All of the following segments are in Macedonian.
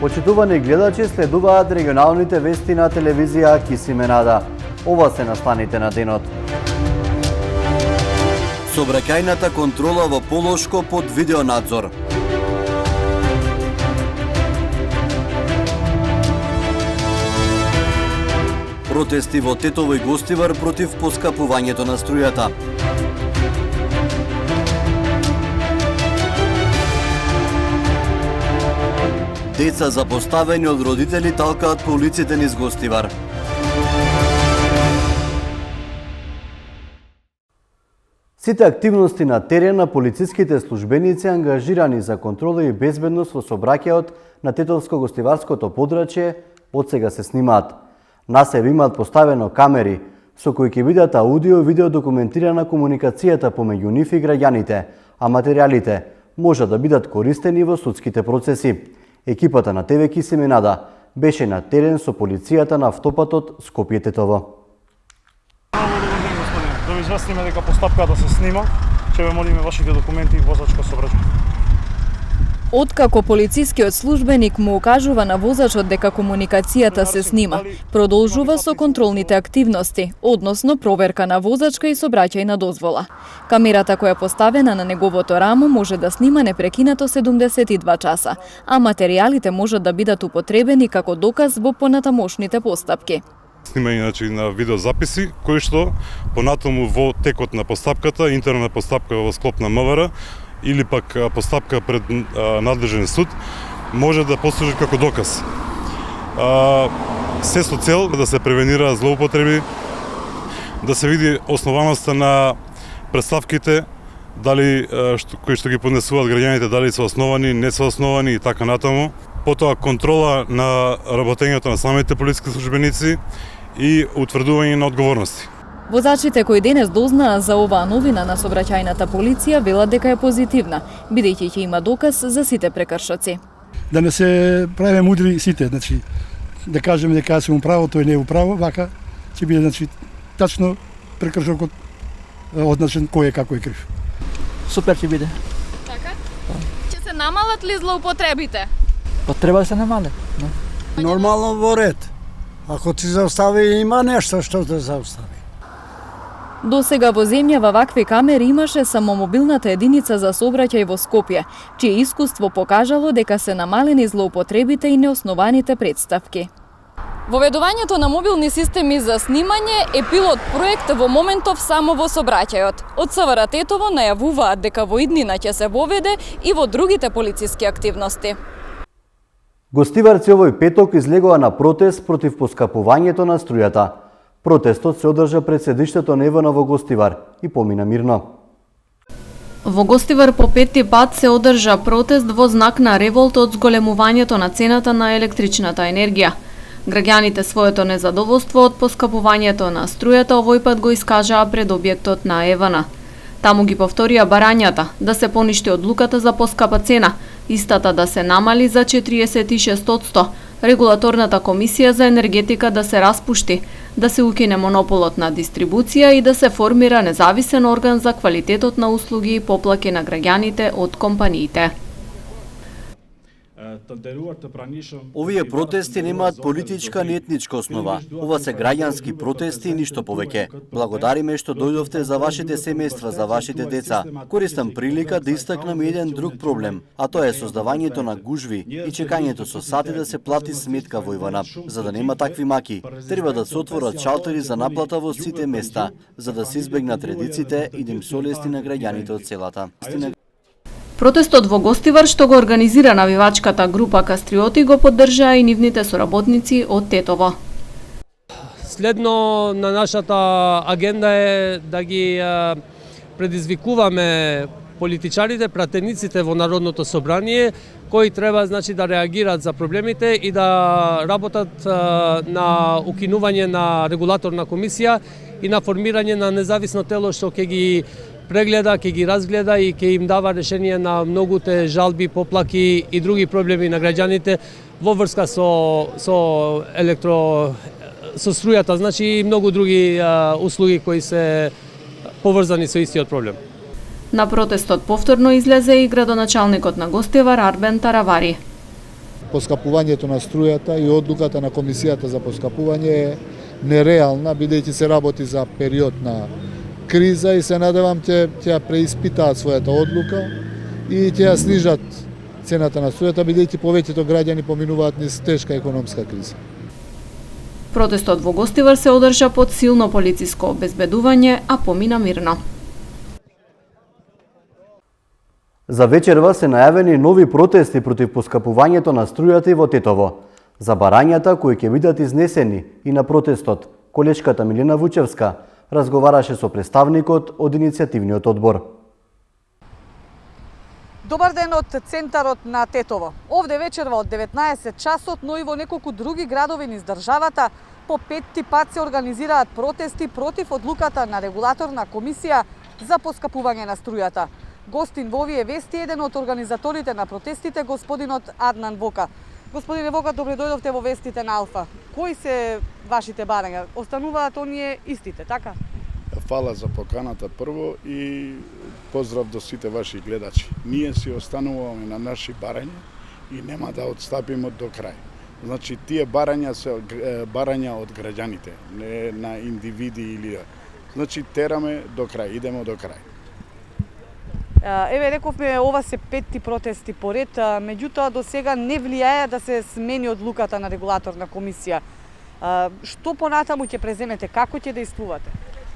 Почитувани гледачи, следуваат регионалните вести на телевизија Кисименада. Ова се настаните на денот. Сообраќајната контрола во Полошко под видеонадзор. Протести во Тетово и Гостивар против поскапувањето на струјата. Деца запоставени од родители талкаат по улиците низ Гостивар. Сите активности на терен на полициските службеници ангажирани за контрола и безбедност во сообраќајот на Тетовско-Гостиварското подрачје од сега се снимаат. На себе имаат поставено камери со кои ќе бидат аудио и видео документирана комуникацијата помеѓу нив и граѓаните, а материјалите можат да бидат користени во судските процеси. Екипата на ТВ Кисименада беше на терен со полицијата на автопатот Скопје-Тетово. Да ви известиме дека постапката се снима, ќе ве молиме вашите документи и возачко сообраќај. Откако полицискиот службеник му укажува на возачот дека комуникацијата се снима, продолжува со контролните активности, односно проверка на возачка и сообраќајна дозвола. Камерата која е поставена на неговото рамо може да снима непрекинато 72 часа, а материјалите можат да бидат употребени како доказ во понатамошните постапки. Снимање на видеозаписи кои што понатаму во текот на постапката, интерна постапка во склоп на МВР или пак постапка пред надлежен суд може да послужи како доказ. Се со цел да се превенира злоупотреби, да се види основаноста на представките, дали кои што ги поднесуваат граѓаните, дали се основани, не се основани и така натаму. Потоа контрола на работењето на самите полициски службеници и утврдување на одговорности. Возачите кои денес дознаа за оваа новина на сообраќајната полиција велат дека е позитивна, бидејќи ќе има доказ за сите прекршоци. Да не се правиме мудри сите, значи да кажеме дека сум право, тој не е управо, вака ќе биде значи тачно прекршокот одначен кој е како е крив. Супер ќе биде. Така? Ќе се намалат ли злоупотребите? Па треба да се намале. Нормално во ред. Ако ти заустави, има нешто што те заустави. До сега во земјава вакви камери имаше само мобилната единица за сообраќај во Скопје, чие искуство покажало дека се намалени злоупотребите и неоснованите претставки. Воведувањето на мобилни системи за снимање е пилот проект во моментов само во сообраќајот. Од СВР Тетово најавуваат дека во иднина ќе се воведе и во другите полициски активности. Гостиварци овој петок излегоа на протест против поскапувањето на струјата. Протестот се одржа пред седиштето на Евана во Гостивар и помина мирно. Во Гостивар по петти пат се одржа протест во знак на револт од зголемувањето на цената на електричната енергија. Граѓаните своето незадоволство од поскапувањето на струјата овој пат го искажаа пред објектот на Евана. Таму ги повторија барањата да се поништи одлуката за поскапа цена, истата да се намали за 46%, регулаторната комисија за енергетика да се распушти, да се укине монополот на дистрибуција и да се формира независен орган за квалитетот на услуги и поплаки на граѓаните од компаниите. Овие протести немаат политичка ни етничка основа. Ова се граѓански протести и ништо повеќе. Благодариме што дојдовте за вашите семејства, за вашите деца. Користам прилика да истакнам еден друг проблем, а тоа е создавањето на гужви и чекањето со сати да се плати сметка во Ивана. За да нема такви маки, треба да се отворат шалтери за наплата во сите места, за да се избегнат редиците и да им се олесни на граѓаните од селата. Протестот во Гостивар што го организира навивачката група Кастриоти го поддржаа и нивните соработници од Тетово. Следно на нашата агенда е да ги предизвикуваме политичарите, пратениците во Народното собрание, кои треба значи да реагираат за проблемите и да работат на укинување на регулаторна комисија и на формирање на независно тело што ќе ги прегледа, ќе ги разгледа и ќе им дава решение на многуте жалби, поплаки и други проблеми на граѓаните во врска со струјата, значи и многу други услуги кои се поврзани со истиот проблем. На протестот повторно излезе и градоначалникот на Гостивар Арбен Таравари. поскапувањето на струјата и одлуката на комисијата за поскапување е нереална, бидејќи се работи за период на криза и се надевам ќе ја преиспитаат својата одлука и ќе ја снижат цената на струјата, бидејќи повеќето граѓани поминуваат низ тешка економска криза. Протестот во Гостивар се одржа под силно полициско обезбедување, а помина мирно. За вечерва се најавени нови протести против поскапувањето на струјата и во Тетово. За барањата кои ќе бидат изнесени и на протестот, колешката Милена Вучевска разговараше со представникот од иницијативниот одбор. Добар ден од центарот на Тетово. Овде вечерва од 19 часот, но и во неколку други градови низ државата, по петти пат се организираат протести против одлуката на регулаторна комисија за поскапување на струјата. Гостин во овие вести еден од организаторите на протестите, господинот Аднан Вока. Господине Вока, добре дојдовте во вестите на Алфа. Кои се вашите барања? Остануваат оние истите, така? Фала за поканата прво и поздрав до сите ваши гледачи. Ние си остануваме на наши барања и нема да отстапиме до крај. Значи, тие барања се барања од граѓаните, не на индивиди или... Значи, тераме до крај, идемо до крај. Еве, рековме, ова се петти протести поред, меѓутоа до сега не влијае да се смени одлуката на регулаторна комисија. Што понатаму ќе преземете, како ќе действувате?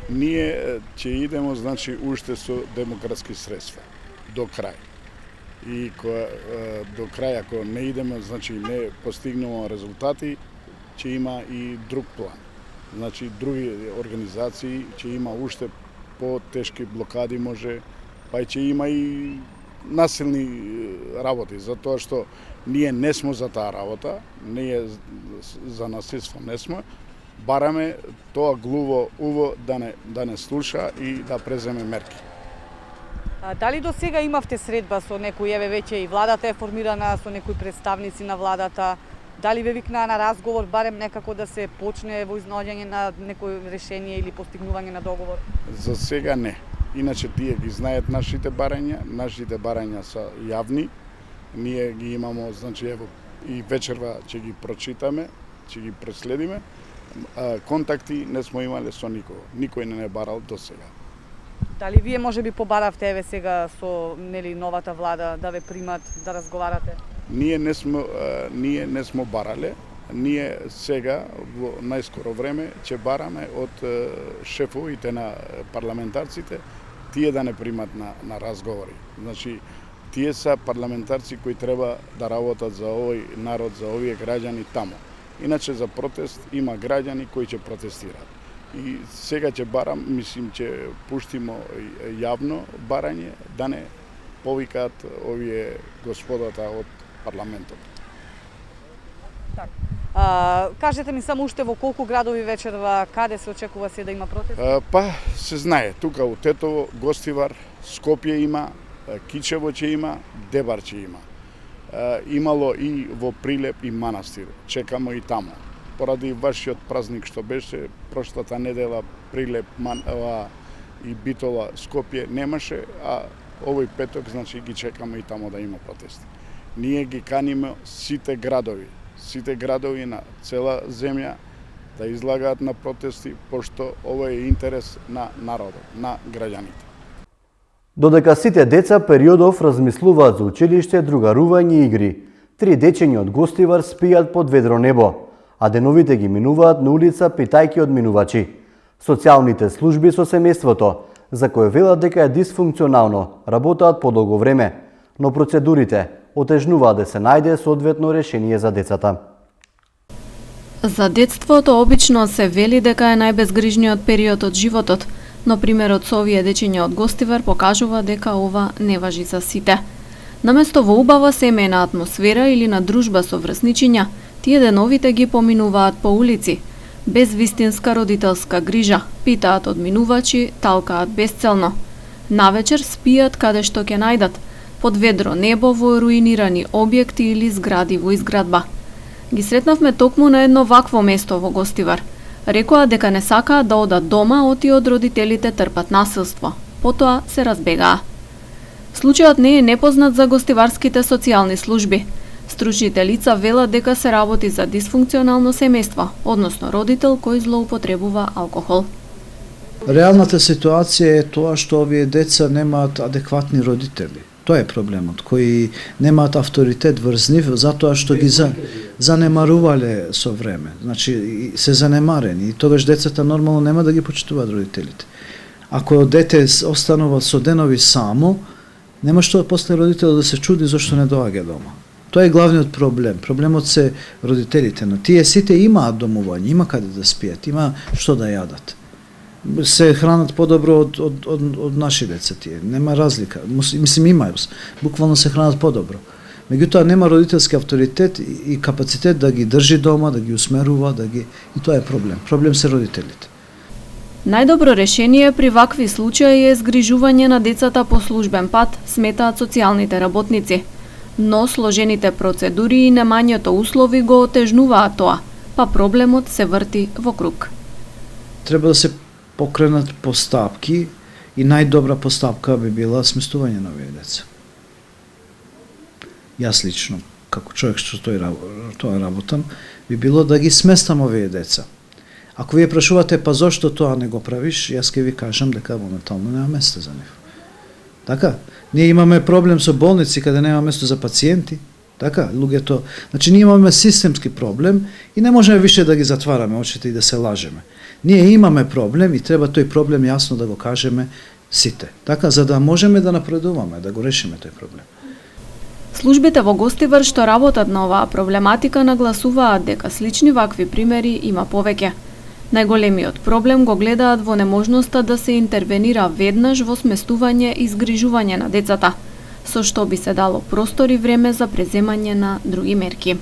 Ние ќе идемо, значи, уште со демократски средства, до крај. И до крај, ако не идеме, значи, не постигнемо резултати, ќе има и друг план. Значи, други организации ќе има уште по-тешки блокади, може, па ќе има и насилни работи, затоа што ние не сме за таа работа, ние за насилство не сме, бараме тоа глуво уво да не слуша и да преземе мерки. Дали до сега имавте средба со некој, еве веќе и владата е формирана, со некои представници на владата, дали ве викнаа на разговор, барем некако да се почне во изнаоѓање на некој решение или постигнување на договор? За сега не. Иначе тие ги знаат нашите барања се јавни, ние ги имамо, значи ево и вечерва ќе ги прочитаме, ќе ги преследиме. Контакти не сме имале со никој не не барал до сега. Дали вие можеби побаравте еве сега со новата влада да ве примат, да разговарате? Ние не сме барале. Ние сега во најскоро време ќе бараме од шефовите на парламентарците тие да не примат на разговори. Значи, тие се парламентарци кои треба да работат за овој народ, за овие граѓани таму. Иначе за протест има граѓани кои ќе протестираат. И сега ќе барам, мислим, ќе пуштимо јавно барање да не повикаат овие господата од парламентот. Кажете ми само уште во колку градови вечерва, каде се очекува се да има протест? Па, се знае, тука у Тетово, Гостивар, Скопје има, Кичево ќе има, Дебар ќе има. Имало и во Прилеп и Манастир, чекамо и таму. Поради вашиот празник што беше, прошлата недела Прилеп и Битола, Скопје немаше, а овој петок, значи, ги чекамо и таму да има протести. Ние ги каниме сите градови на цела земја да излагаат на протести, пошто ова е интерес на народот, на граѓаните. Додека сите деца периодов размислуваат за училиште, другарување и игри, 3 дечиња од Гостивар спијат под ведро небо, а деновите ги минуваат на улица питајки од минувачи. Социјалните служби со семејството, за кој велат дека е дисфункционално, работаат подолго време, но процедурите отежнуваат да се најде соодветно решение за децата. За детството обично се вели дека е најбезгрижниот период од животот, но примерот со овие дечиња од Гостивар покажува дека ова не важи за сите. Наместо во убава семејна атмосфера или на дружба со врсничиња, тие деновите ги поминуваат по улици, без вистинска родителска грижа, питаат од минувачи, талкаат безцелно. Навечер спијат каде што ќе најдат, под ведро небо во руинирани објекти или згради во изградба. Ги сретнавме токму на едно вакво место во Гостивар. Рекоа дека не сакаат да одат дома, оти од родителите трпат насилство. Потоа се разбегаа. Случајот не е непознат за гостиварските социјални служби. Стручните лица велат дека се работи за дисфункционално семејство, односно родител кој злоупотребува алкохол. Реалната ситуација е тоа што овие деца немаат адекватни родители. Тоа е проблемот, кои немаат авторитет врз нив, затоа што ги занемарувале со време. Значи, се занемарени и тогаш децата нормално нема да ги почитуваат родителите. Ако дете останува со денови само, нема што после родител да се чуди зашто не доаѓа дома. Тоа е главниот проблем. Проблемот се родителите, но тие сите имаат домување, има каде да спијат, има што да јадат. Се хранат подобро од наши деца тие. Нема разлика. Мислим има, буквално се хранат подобро. Меѓутоа нема родителски авторитет и капацитет да ги држи дома, да ги усмерува, и тоа е проблем. Проблем се родителите. Најдобро решение при вакви случаи е згрижување на децата по службен пат, сметаат социјалните работници. Но сложените процедури и немањето услови го отежнуваат тоа, па проблемот се врти во круг. Треба да се покренат постапки и најдобра постапка би била сместување на овие деца. Јас лично, како човек што тоа работам, би било да ги сместам овие деца. Ако вие прашувате па зошто тоа не го правиш, јас ќе ви кажам дека моментално нема место за нив. Така, ние имаме проблем со болници каде нема место за пациенти. Така, луѓето, значи ние имаме системски проблем и не можеме више да ги затвараме очите и да се лажеме. Ние имаме проблем и треба тој проблем јасно да го кажеме сите. Така, за да можеме да напредуваме, да го решиме тој проблем. Службите во Гостивар што работат на оваа проблематика нагласуваат дека слични вакви примери има повеќе. Најголемиот проблем го гледаат во неможноста да се интервенира веднаш во сместување и згрижување на децата, со што би се дало простор и време за преземање на други мерки.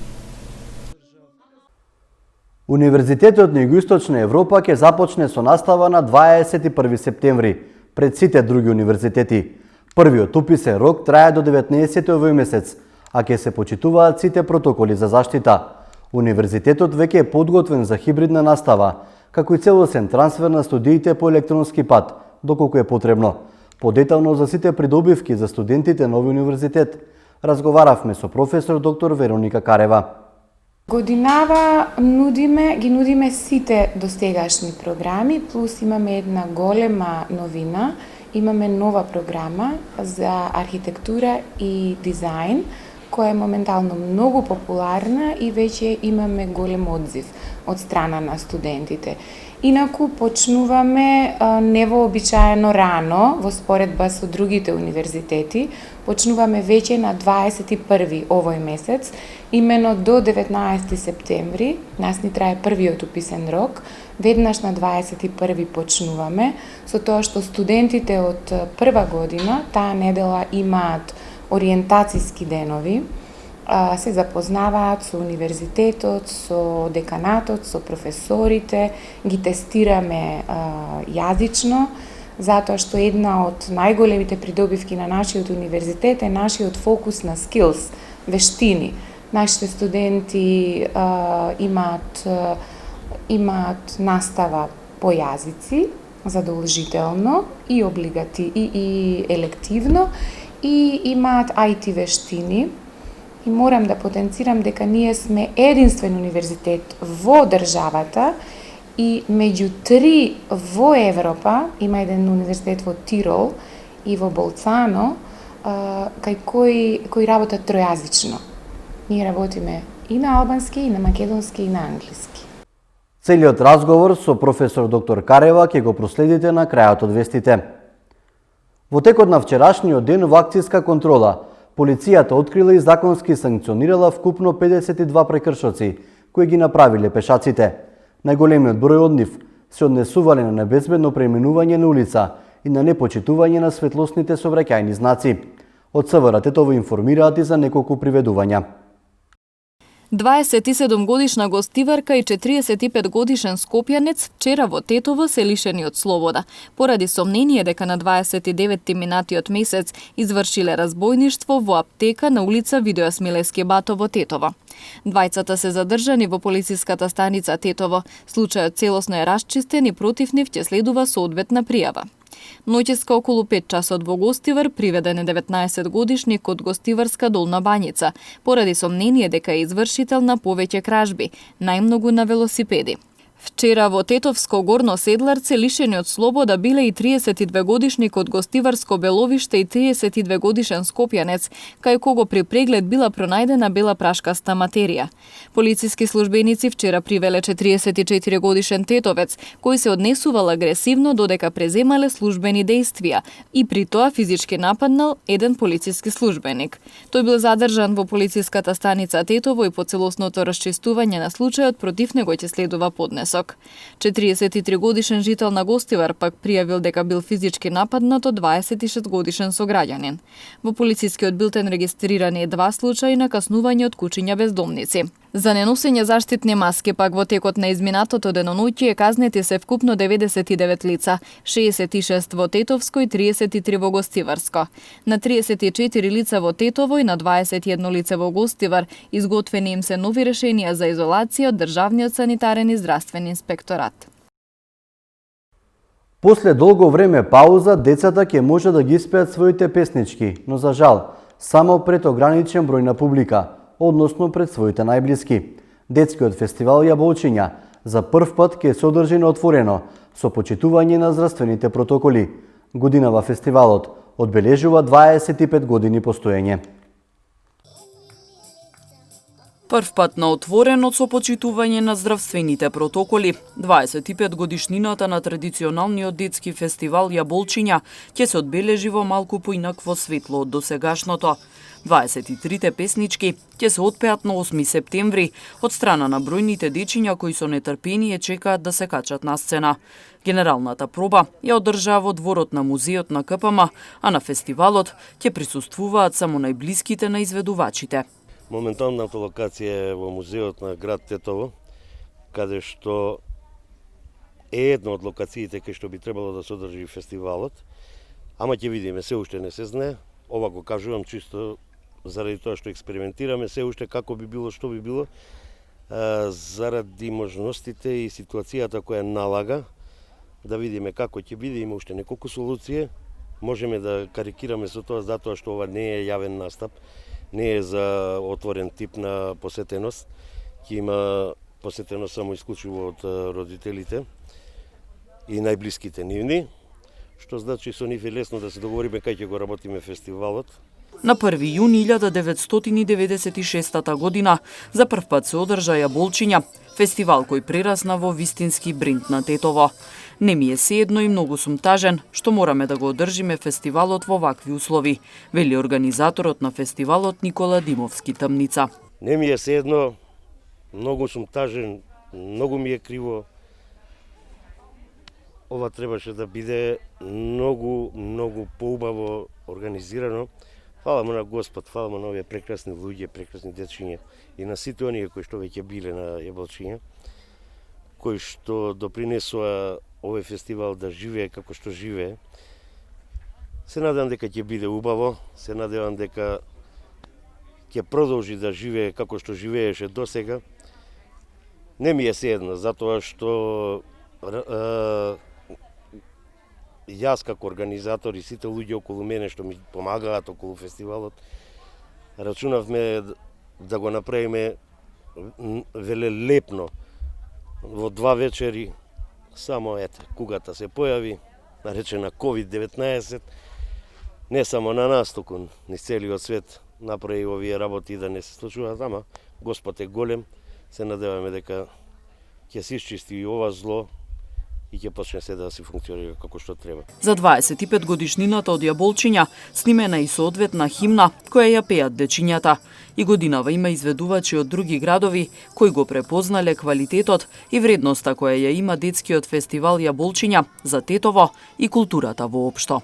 Универзитетот на Југоисточна Европа ќе започне со настава на 21 септември, пред сите други универзитети. Првиот уписен рок трае до 19 овој месец, а ќе се почитуваат сите протоколи за заштита. Универзитетот веќе е подготвен за хибридна настава, како и целосен трансфер на студиите по електронски пат, доколку е потребно. Подетално за сите придобивки за студентите на овој универзитет, разговаравме со професор доктор Вероника Карева. Годинава ги нудиме сите достигашни програми, плюс имаме една голема новина, имаме нова програма за архитектура и дизајн, која е моментално многу популарна и веќе имаме голем одзив од страна на студентите. Инаку почнуваме невообичаено рано во споредба со другите универзитети. Почнуваме веќе на 21 овој месец, имено до 19 септември. Нас ни трае првиот уписен рок. Веднаш на 21 почнуваме, со тоа што студентите од прва година таа недела имаат ориентацијски денови, се запознаваат со универзитетот, со деканатот, со професорите, ги тестираме јазично, затоа што една од најголемите придобивки на нашиот универзитет е нашиот фокус на skills, вештини. Нашите студенти имаат настава по јазици, задолжително и и елективно, и имаат IT вештини. И морам да потенцирам дека ние сме единствен универзитет во државата и меѓу 3 во Европа, има еден универзитет во Тирол и во Болцано, кај кои работат тројазично. Ние работиме и на албански, и на македонски, и на англиски. Целиот разговор со професор доктор Карева ќе го проследите на крајот од вестите. Во текот на вчерашниот ден во акцијска контрола, полицијата открила и законски санкционирала вкупно 52 прекршоци, кои ги направиле пешаците. Најголемиот број од нив се однесувале на небезбедно преминување на улица и на непочитување на светлосните сообраќајни знаци. Од СВР Тетово информираат и за неколку приведувања. 27 годишна гостиварка и 45 годишен скопјанец вчера во Тетово се лишени од слобода, поради сомнение дека на 29 минатиот месец извршиле разбојништво во аптека на улица Видоја Смилевски Бато во Тетово. Двајцата се задржани во полициската станица Тетово. Случајот целосно е расчистен и против нив ќе следува соодветна пријава. Ноќеска околу 5 часот во Гостивар приведен е 19-годишник од Гостиварска Долна Бањица, поради сомнение дека е извршител на повеќе кражби, најмногу на велосипеди. Вчера во Тетовско Горно Седларце лишени од слобода биле и 32-годишник од Гостиварско Беловиште и 32-годишен скопјанец, кај кого при преглед била пронајдена бела прашкаста материја. Полициски службеници вчера привеле 44-годишен тетовец, кој се однесувал агресивно додека преземале службени дејствија и при тоа физички нападнал еден полициски службеник. Тој бил задржан во полициската станица Тетово и по целосното расчистување на случајот против него ќе следува поднесок. 43-годишен жител на Гостивар пак пријавил дека бил физички нападнат од 26-годишен сограѓанин. Во полицискиот билтен регистрирани 2 случаи на каснување од кучиња бездомници. За неносење заштитни маски пак во текот на изминатото деноноќе казнети се вкупно 99 лица, 66 во Тетовско и 33 во Гостиварско. На 34 лица во Тетово и на 21 лице во Гостивар изготвени им се нови решенија за изолација од Државниот санитарен и здравствен инспекторат. После долго време пауза, децата ќе може да ги испеат своите песнички, но за жал, само пред ограничен број на публика, односно пред своите најблиски. Детскиот фестивал Јаболчиња за прв пат ќе се одржи на отворено, со почитување на здравствените протоколи. Годинава фестивалот одбележува 25 години постоење. Прв пат на отворено со почитување на здравствените протоколи, 25 годишнината на традиционалниот детски фестивал Јаболчиња ќе се одбележи во малку поинакво светло од досегашното. 23 песнички ќе се отпеат на 8 септември од страна на бројните дечиња кои со нетрпение чекаат да се качат на сцена. Генералната проба ја одржаа во дворот на музеот на КПМ, а на фестивалот ќе присуствуваат само најблиските на изведувачите. Моменталната локација е во музеот на град Тетово, каде што е една од локациите кај што би требало да се одржи фестивалот, ама ќе видиме, се уште не се знае. Ова го кажувам чисто заради тоа што експериментираме, се уште како би било, што би било, заради можностите и ситуацијата која налага, да видиме како ќе биде, има уште неколку солуции. Можеме да карикираме со тоа затоа што ова не е јавен настап, не е за отворен тип на посетеност, ќе има посетеност само исклучиво од родителите и најблиските нивни, што значи со нив е лесно да се договориме кај ќе го работиме фестивалот. На 1 јуни 1996 година за прв пат се одржа Јаболчиња, фестивал кој прерасна во вистински бренд на Тетово. Не ми е сеедно и многу сум тажен што мораме да го одржиме фестивалот во вакви услови, вели организаторот на фестивалот Никола Димовски Тамница. Не ми е сеедно, многу сум тажен, многу ми е криво. Ова требаше да биде многу поубаво организирано. Фала му на Господ, фала му на овие прекрасни луѓе, прекрасни дечиња и на сите оние кои што веќе биле на Јаболчиња, кои што допринесува овој фестивал да живее како што живее. Се надевам дека ќе биде убаво, се надевам дека ќе продолжи да живее како што живееше досега. Не ми е сеедно, затоа што јас како организатор и сите луѓе околу мене што ми помагаат околу фестивалот, рачунавме да го направиме велелепно во 2 вечери, само кугата се појави, наречена COVID-19, не само на нас, туку низ целиот свет направи овие работи да не се случуваат, ама Господ е голем, се надеваме дека ќе се исчисти и ова зло и ќе почне се да се функционира како што треба. За 25 годишнината од Јаболчиња снимена и соодветна химна која ја пеат дечињата. И годинава има изведувачи од други градови кои го препознале квалитетот и вредноста која ја има детскиот фестивал Јаболчиња за Тетово и културата воопшто.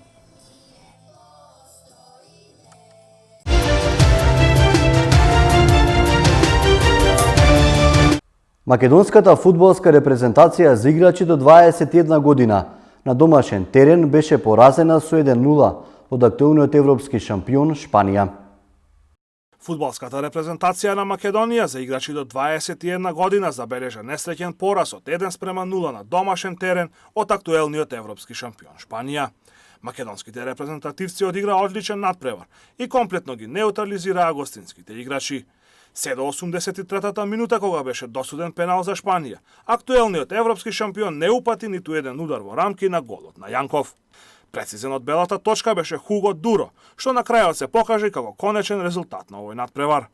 Македонската фудбалска репрезентација за играчи до 21 година на домашен терен беше поразена со 1-0 од актуелниот европски шампион Шпанија. Фудбалската репрезентација на Македонија за играчи до 21 година забележа несреќен пораз од 1:0 на домашен терен од актуелниот европски шампион Шпанија. Македонските репрезентативци одигра одличен надпревар и комплетно ги неутрализираа гостинските играчи. Се до 83-та минута кога беше досуден пенал за Шпанија, актуелниот европски шампион не упати ниту еден удар во рамки на голот на Јанков. Прецизен од белата точка беше Хуго Дуро, што на крајот се покажа како конечен резултат на овој надпревар.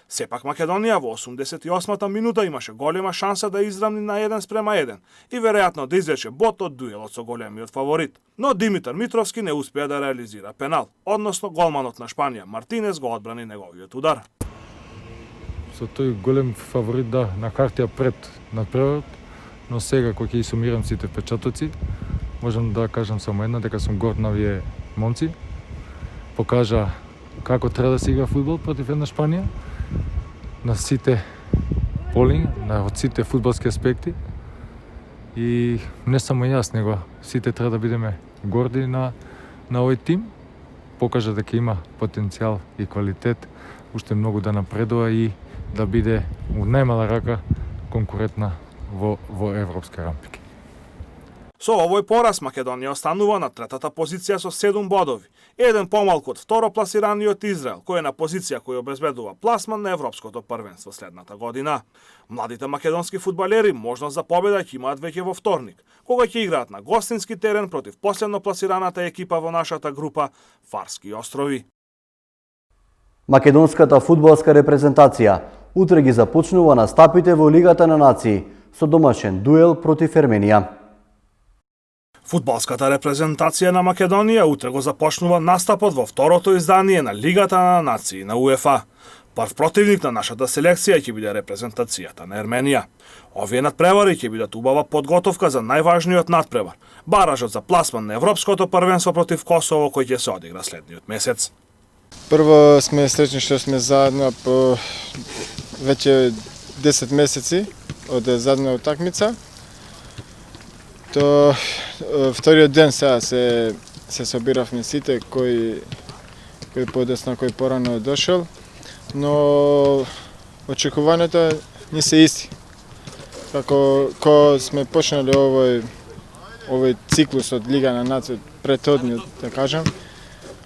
Сепак Македонија во 88-та минута имаше голема шанса да изравни на 1:1 и веројатно да извлече бод од дуелот со големиот фаворит. Но Димитар Митровски не успеа да реализира пенал, односно голманот на Шпанија Мартинес го одбрани неговиот удар. Со тој голем фаворит на хартија пред надпреварот, но сега кога ќе сумирам сите впечатоци, можам да кажам само една, дека сум горд на овие момци. Покажа како треба да се игра фудбал против една Шпанија, на сите поли, од сите фудбалски аспекти. И не само јас, него сите треба да бидеме горди на овој тим. Покажа дека има потенцијал и квалитет, уште многу да напредува и да биде у најмала рака конкурентна во европски рамки. Со овој пораз Македонија останува на третата позиција со 7 бодови, еден помалку од второпласираниот Израел, кој е на позиција која обезбедува пласман на европското првенство следната година. Младите македонски фудбалери можност за победа ќе имаат веќе во вторник, кога ќе играат на гостински терен против последно пласираната екипа во нашата група Фарски острови. Македонската фудбалска репрезентација утре ги започнува настапите во Лигата на нации со домашен дуел против Ерменија. Фудбалската репрезентација на Македонија утре го започнува настапот во второто издание на Лигата на нации на УЕФА. Прв противник на нашата селекција ќе биде репрезентацијата на Ерменија. Овие надпревари ќе бидат убава подготовка за најважниот надпревар, баражот за пласман на европското првенство против Косово кој ќе се одигра следниот месец. Прво сме среќни што сме заедно по веќе 10 месеци од задна утакмица. То вториот ден сега се собиравме сите кој подесно, кој порано дошол, но очекувањата не се исти. Како сме почнали овој циклус од Лига на нации претhodниот, да кажам,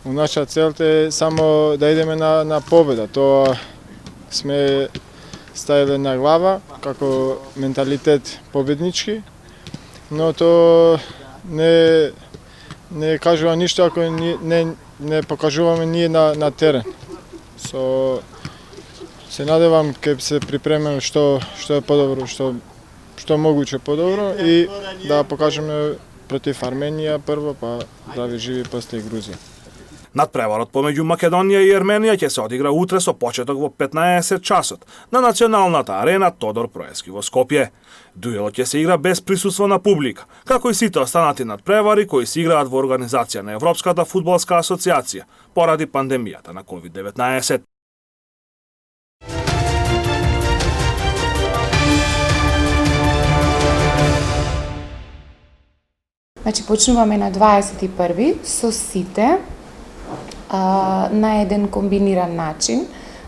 наша цел е само да идеме на победа. Тоа сме ставиле на глава како менталитет победнички, но тоа не кажува ништо ако не покажуваме ние на терен. Се надевам ќе се припремаме што е подобро, што могуче подобро и да покажеме против Арменија прво, па здрави живи после и Грузија. Надпреварот помеѓу Македонија и Ерменија ќе се одигра утре со почеток во 15 часот на националната арена Тодор Проески во Скопје. Дуелот ќе се игра без присуство на публика, како и сите останати надпревари кои се играат во организација на Европската фудбалска асоциација поради пандемијата на COVID-19. Значи, почнуваме на 21 со сите на еден комбиниран начин.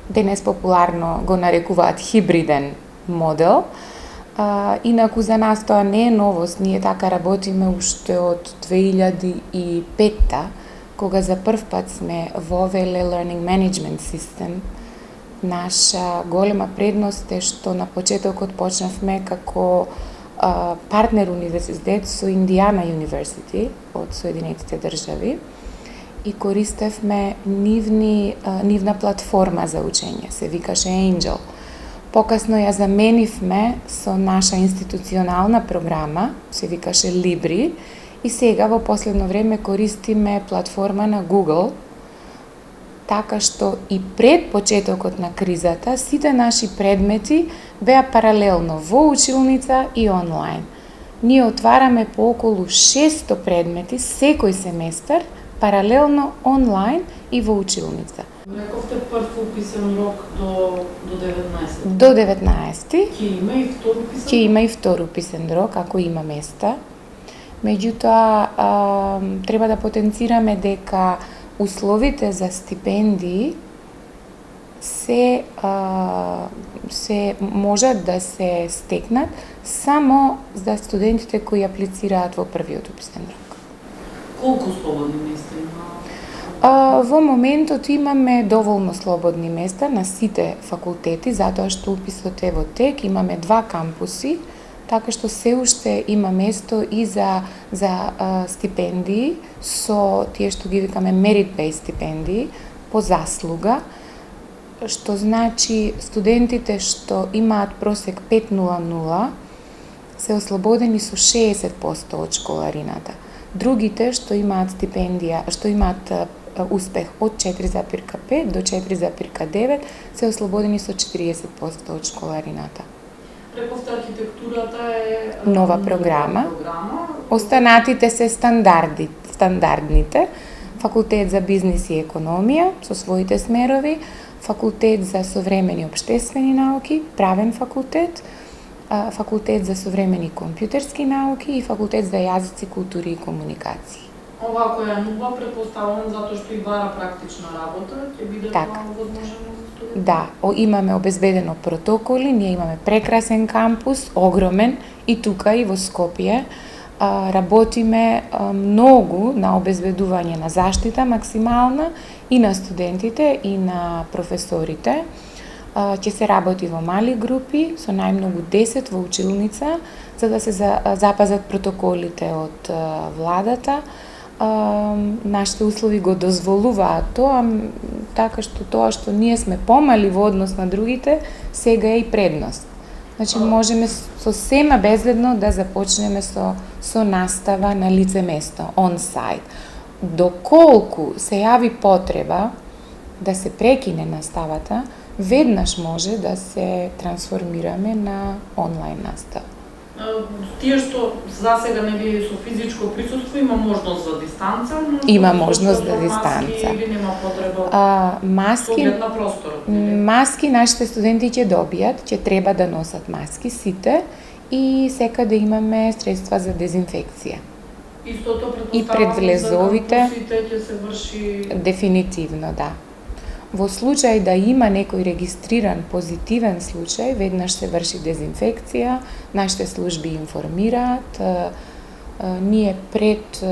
Денес популарно го нарекуваат хибриден модел. Инаку за нас тоа не е новост. Ние така работиме уште од 2005-та, кога за прв пат сме вовеле Learning Management System. Наша голема предност е што на почетокот почнавме како партнер универзитет со Индиана University од Соединетите држави и користевме нивна платформа за учење, се викаше Angel. Покасно ја заменивме со наша институционална програма, се викаше Libri, и сега во последно време користиме платформа на Google, така што и пред почетокот на кризата сите наши предмети беа паралелно во училница и онлайн. Ние отвараме по околу 600 предмети секој семестар, паралелно онлайн и во училница. Рековте прв уписен рок до 19. До 19. Ќе има и втор уписен? Ќе има и втор уписен рок, ако има места. Меѓутоа, треба да потенцираме дека условите за стипендии се можат да се стекнат само за студентите кои аплицираат во првиот уписен рок. Колку слободни места има? Во моментот имаме доволно слободни места на сите факултети, затоа што уписот е во тек, имаме 2 кампуси, така што се уште има место и за стипендии со тие што ги викаме merit-based стипендии по заслуга, што значи студентите што имаат просек 5.00 се ослободени со 60% од школарината. Другите што имаат стипендија, што имаат успех од 4,5 до 4,9 се ослободени со 40% од школарината. Рековте архитектурата е нова програма. Останатите се стандардните. Факултет за бизнис и економија со своите смерови, факултет за современи општествени науки, правен факултет, факултет за современи компјутерски науки и факултет за јазици, култури и комуникации. Ова која е нова, претпоставувам затоа што и бара практична работа, ќе биде така возможно за студенти? Да, имаме обезбедено протоколи, ние имаме прекрасен кампус, огромен, и тука и во Скопје. Работиме многу на обезбедување на заштита максимална и на студентите и на професорите. Ќе се работи во мали групи, со најмногу 10 во училница, за да се запазат протоколите од владата. Нашите услови го дозволуваат тоа, така што тоа што ние сме помали во однос на другите, сега е и предност. Значи можеме сосема безбедно да започнеме со настава на лице место, on-site. Доколку се јави потреба да се прекине наставата, веднаш може да се трансформираме на онлайн настава. Тие што засега нели со физичко присуство има можност за дистанца, но има можност за дистанца. Или нема потреба? Маски, на просторот. Маски нашите студенти ќе добијат, ќе треба да носат маски сите и секаде имаме средства за дезинфекција. Истото и пред влезовите ќе се врши дефинитивно, да. Во случај да има некој регистриран позитивен случај, веднаш се врши дезинфекција, нашите служби информираат. Ние пред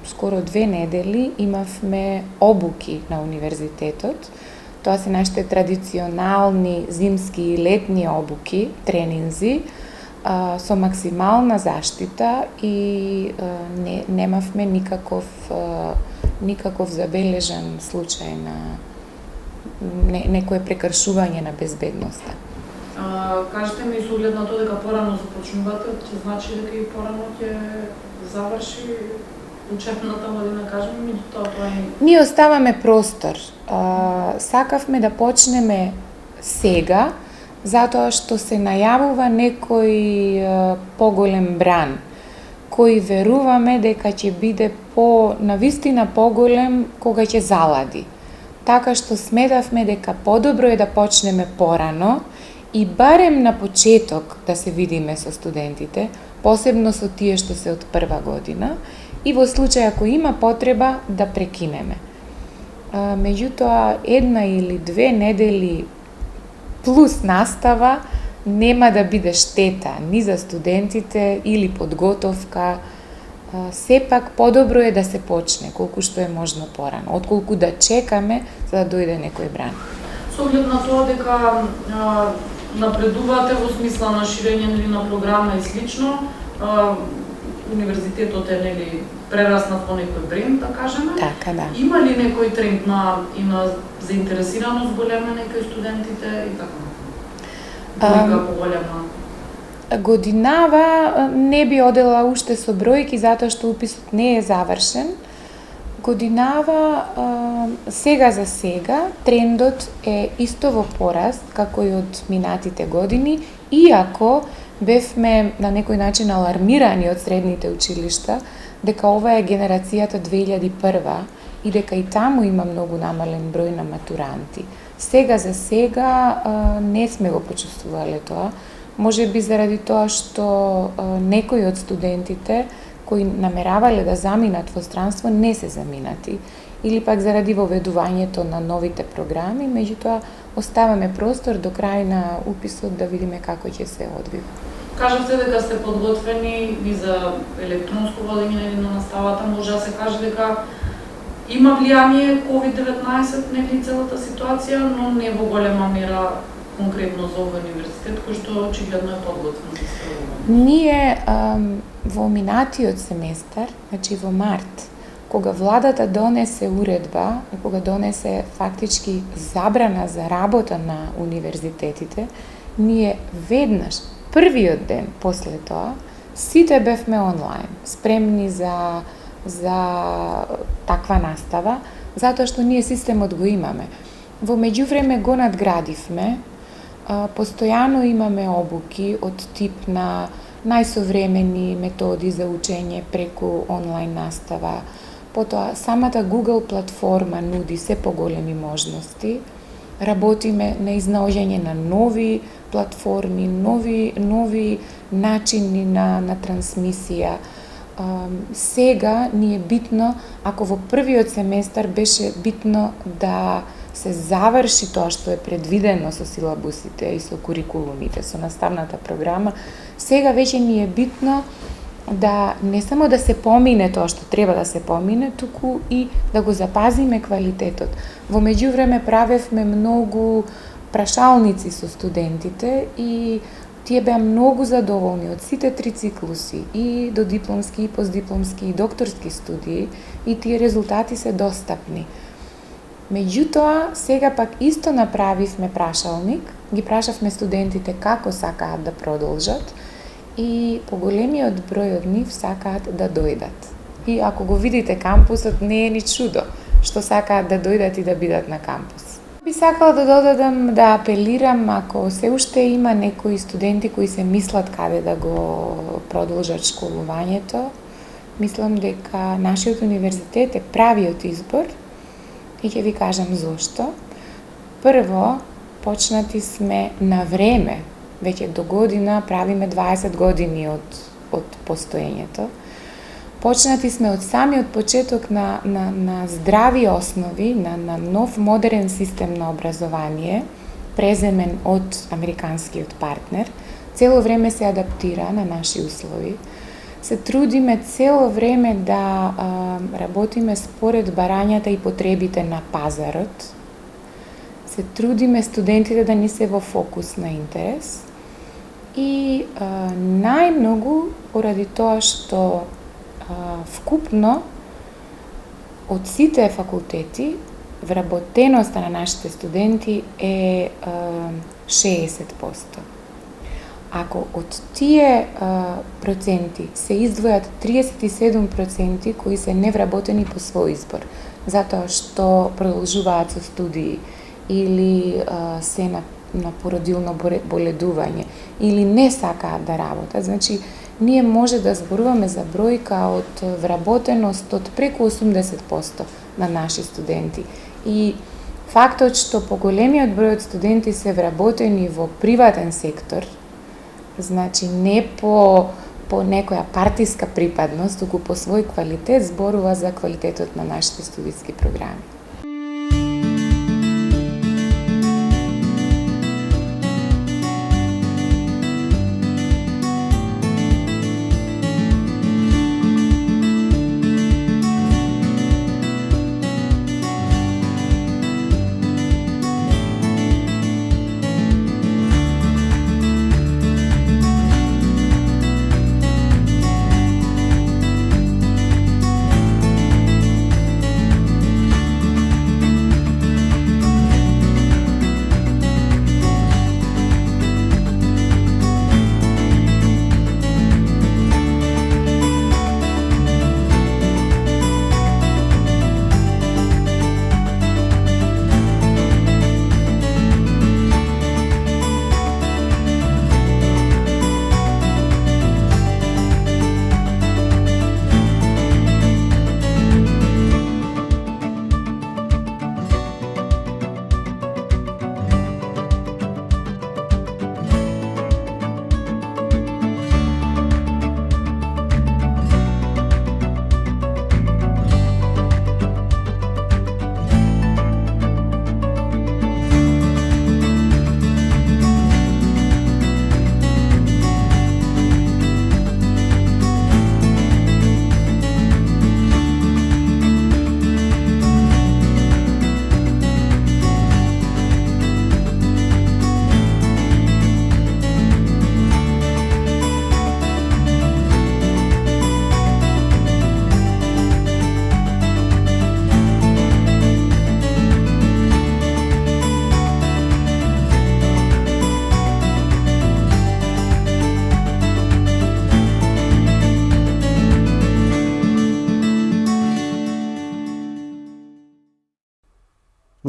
скоро 2 недели имавме обуки на универзитетот. Тоа се нашите традиционални зимски и летни обуки, тренинзи, со максимална заштита и немавме никаков забележан случај на некое прекршување на безбедноста. Кажете ми, со оглед на тоа дека порано започнувате, ќе значи дека и порано ќе заврши учебната година, кажеме, меѓутоа тоа е... Ние оставаме простор. Сакавме да почнеме сега, затоа што се најавува некој поголем бран, кој веруваме дека ќе биде навистина поголем кога ќе залади. Така што сметавме дека подобро е да почнеме порано и барем на почеток да се видиме со студентите, посебно со тие што се од прва година, и во случај ако има потреба да прекинеме. Меѓутоа, 1 или 2 недели плюс настава нема да биде штета ни за студентите или подготовка. Сепак подобро е да се почне колку што е можно порано, отколку да чекаме за да дојде некој бран. Со оглед на тоа дека напредувате во смисла на ширење на програма и слично, универзитетот е нели прераснат во некој бренд, да кажеме. Така, да. Има ли некој тренд на заинтересираност голема некои студентите и така? Бројка поголема? Годинава не би одела уште со бројки затоа што уписот не е завршен. Годинава сега за сега трендот е исто во пораст како и од минатите години, иако бевме на некој начин алармирани од средните училишта дека ова е генерацијата 2001 и дека и таму има многу намален број на матуранти. Сега за сега не сме го почувствувале тоа. Може би заради тоа што некои од студентите кои намеравале да заминат во странство не се заминати или пак заради воведувањето на новите програми, меѓутоа оставаме простор до крај на уписот да видиме како ќе се одвива. Кажавте дека сте подготвени и за електронско водење на наставата, може да се каже дека има влијание COVID-19 нели целата ситуација, но не во голема мера конкретно за овој универзитет кој што очигледно е подготвен за ова. Ние во минатиот семестар, значи во март, кога владата донесе уредба и кога донесе фактички забрана за работа на универзитетите, ние веднаш, првиот ден после тоа, сите бевме онлайн, спремни за таква настава, затоа што ние системот го имаме. Во меѓувреме го надградивме, постојано имаме обуки од тип на најсовремени методи за учење преку онлайн настава. Потоа, самата Google платформа нуди се поголеми можности. Работиме на изнаоѓање на нови платформи, нови начини на трансмисија. Сега ни е битно, ако во првиот семестар беше битно да се заврши тоа што е предвидено со силабусите и со курикулумите, со наставната програма, сега веќе ни е битно да не само да се помине тоа што треба да се помине, туку и да го запазиме квалитетот. Во меѓувреме правевме многу прашалници со студентите и тие беа многу задоволни од сите 3 циклуси, и до дипломски, и постдипломски, и докторски студии, и тие резултати се достапни. Меѓутоа, сега пак исто направивме прашалник, ги прашавме студентите како сакаат да продолжат и поголемиот број од нив сакаат да дојдат. И ако го видите кампусот, не е ни чудо што сакаат да дојдат и да бидат на кампус. Би сакала да додадам, да апелирам, ако се уште има некои студенти кои се мислат каде да го продолжат школувањето, мислам дека нашиот универзитет е правиот избор и ќе ви кажам зошто. Прво, почнати сме на време, веќе до година правиме 20 години од постоењето. Почнати сме од самиот почеток на здрави основи, на нов модерен систем на образование, преземен од американскиот партнер. Цело време се адаптира на наши услови. Се трудиме цело време да работиме според барањата и потребите на пазарот. Се трудиме студентите да ни се во фокус на интерес. И најмногу поради тоа што вкупно од сите факултети вработеноста на нашите студенти е 60%. Ако од тие проценти се издвојат 37% кои се невработени по свој избор, затоа што продолжуваат со студии или се на породилно боледување или не сакаат да работат, значи ние може да зборуваме за бројка од вработеност од преку 80% на наши студенти. И фактот што поголемиот број од студенти се вработени во приватен сектор, значи не по некоја партиска припадност, туку по свој квалитет, зборува за квалитетот на нашите студиски програми.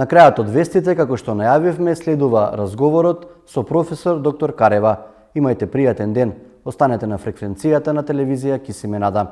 На крајот од вестите, како што најавивме, следува разговорот со професор доктор Карева. Имајте пријатен ден. Останете на фреквенцијата на телевизија Кисименада.